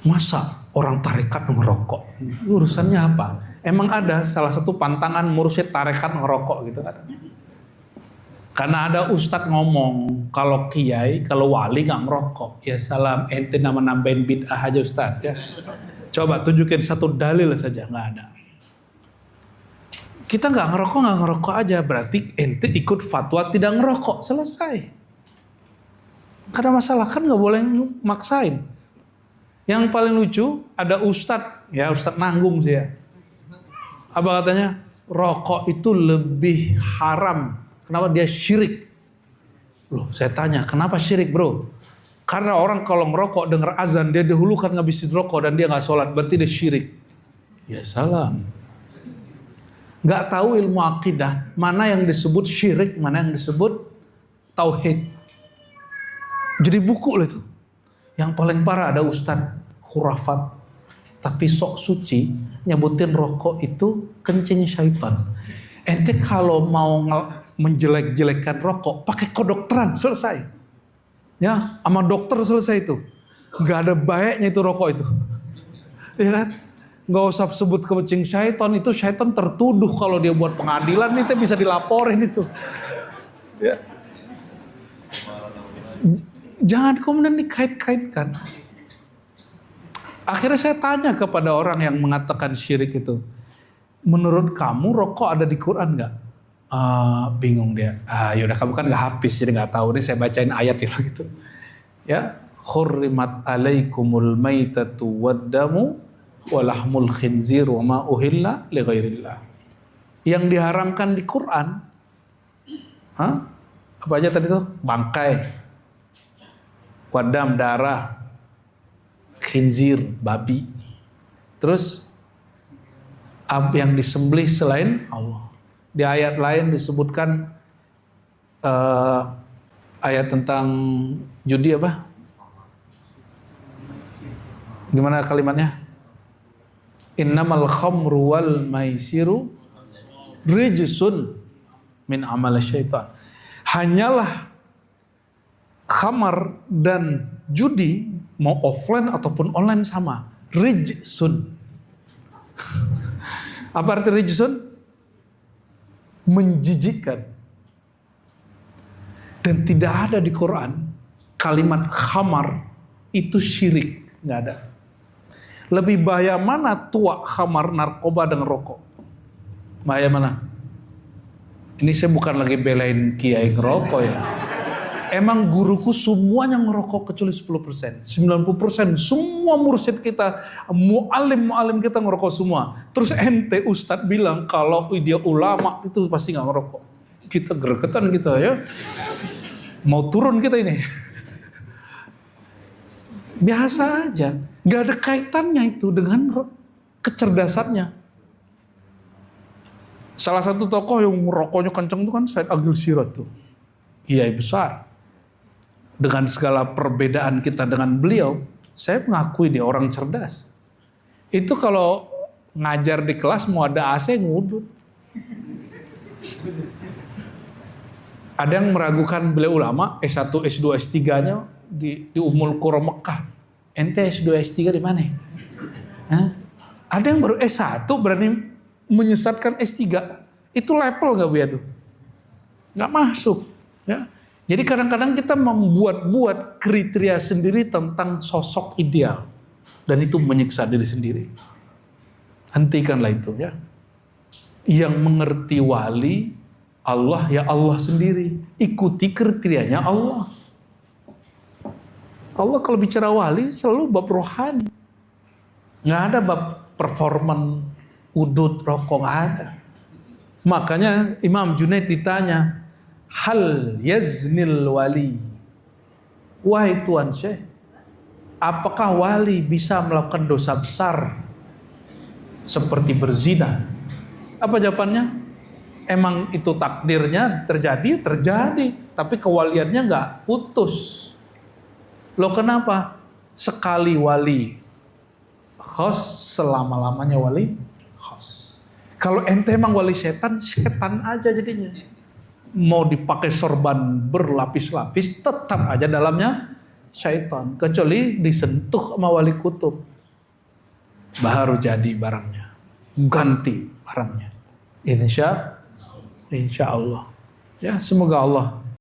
Masa orang tarekat ngerokok? Urusannya apa? Emang ada salah satu pantangan mursyid tarekat ngerokok gitu kan? Karena ada ustadz ngomong, kalau kiai, kalau wali nggak ngerokok. Ya salam, ente nama nambahin bid'ah aja ustadz ya. Coba tunjukin satu dalil saja, nggak ada. Kita nggak ngerokok aja, berarti ente ikut fatwa tidak ngerokok, selesai. Karena masalah kan nggak boleh maksain. Yang paling lucu ada ustadz, ya ustadz nanggung sih ya. Apa katanya? Rokok itu lebih haram. Kenapa? Dia syirik. Loh, saya tanya, kenapa syirik bro? Karena orang kalau ngerokok dengar azan, dia dahulukan ngabisin rokok dan dia nggak sholat, berarti dia syirik. Ya salam. Nggak tahu ilmu akidah, mana yang disebut syirik, mana yang disebut tauhid. Jadi buku lah itu. Yang paling parah ada ustadz khurafat, tapi sok suci nyebutin rokok itu kencing syaitan. Ente kalau mau menjelek-jelekan rokok, pakai kedokteran, selesai. Ya, sama dokter selesai itu. Nggak ada baiknya itu rokok itu. Ya kan? Nggak usah sebut kencing syaitan, itu syaitan tertuduh kalau dia buat pengadilan, itu bisa dilaporin itu. Ya. Jangan kemudian dikait-kaitkan. Akhirnya saya tanya kepada orang yang mengatakan syirik itu, menurut kamu rokok ada di Quran nggak? Bingung dia. Yaudah kamu kan nggak hafiz jadi nggak tahu. Nih saya bacain ayat gitu. Ya, hurrimat alaikumul maitatu waddamu walahmul khinzir wa ma uhilla li ghairillah. Yang diharamkan di Quran, apa aja tadi tuh? Bangkai, wadam darah, khinzir babi. Terus yang disembelih selain Allah. Di ayat lain disebutkan ayat tentang judi apa? Gimana kalimatnya? Innamal khamru wal maisiru rijsun min amal syaitan. Hanyalah khamar dan judi mau offline ataupun online sama, rijsun. Apa arti rijsun? Menjijikkan. Dan tidak ada di Quran kalimat khamar itu syirik, nggak ada. Lebih bahaya mana tua khamar, narkoba dengan rokok? Bahaya mana? Ini saya bukan lagi belain kiai ngerokok ya. Emang guruku semuanya ngerokok kecuali 10%. 90% semua mursyid kita, mu'alim kita ngerokok semua. Terus ente ustadz bilang kalau dia ulama itu pasti gak ngerokok. Kita gregetan gitu ya. Mau turun kita ini. Biasa aja. Gak ada kaitannya itu dengan kecerdasannya. Salah satu tokoh yang rokoknya kenceng itu kan Said Agil Sirot tuh. Kiai besar. Dengan segala perbedaan kita dengan beliau, saya mengakui dia orang cerdas. Itu kalau ngajar di kelas mau ada AC ngudut. Ada yang meragukan beliau ulama, S1, S2, S3-nya di Ummul Qura Mekah. Ente S2, S3 di mana? Ada yang baru S1 berani menyesatkan S3. Itu level gak biar tuh? Gak masuk. Ya. Jadi kadang-kadang kita membuat-buat kriteria sendiri tentang sosok ideal. Dan itu menyiksa diri sendiri. Hentikanlah itu ya. Yang mengerti wali Allah ya Allah sendiri. Ikuti kriterianya Allah. Allah kalau bicara wali selalu bab rohani. Nggak ada bab performan, udut, rokok, nggak ada. Makanya Imam Junaid ditanya, hal yaznil wali. Wahai Tuan Syekh, apakah wali bisa melakukan dosa besar seperti berzina? Apa jawabannya? Emang itu takdirnya terjadi, tapi kewaliannya nggak putus. Loh kenapa? Sekali wali khos, selama-lamanya wali khos. Kalau ente emang wali setan, setan aja jadinya. Mau dipakai sorban berlapis-lapis, tetap aja dalamnya syaitan. Kecuali disentuh sama wali kutub. baru jadi barangnya, ganti barangnya. Insya Allah. Ya, semoga Allah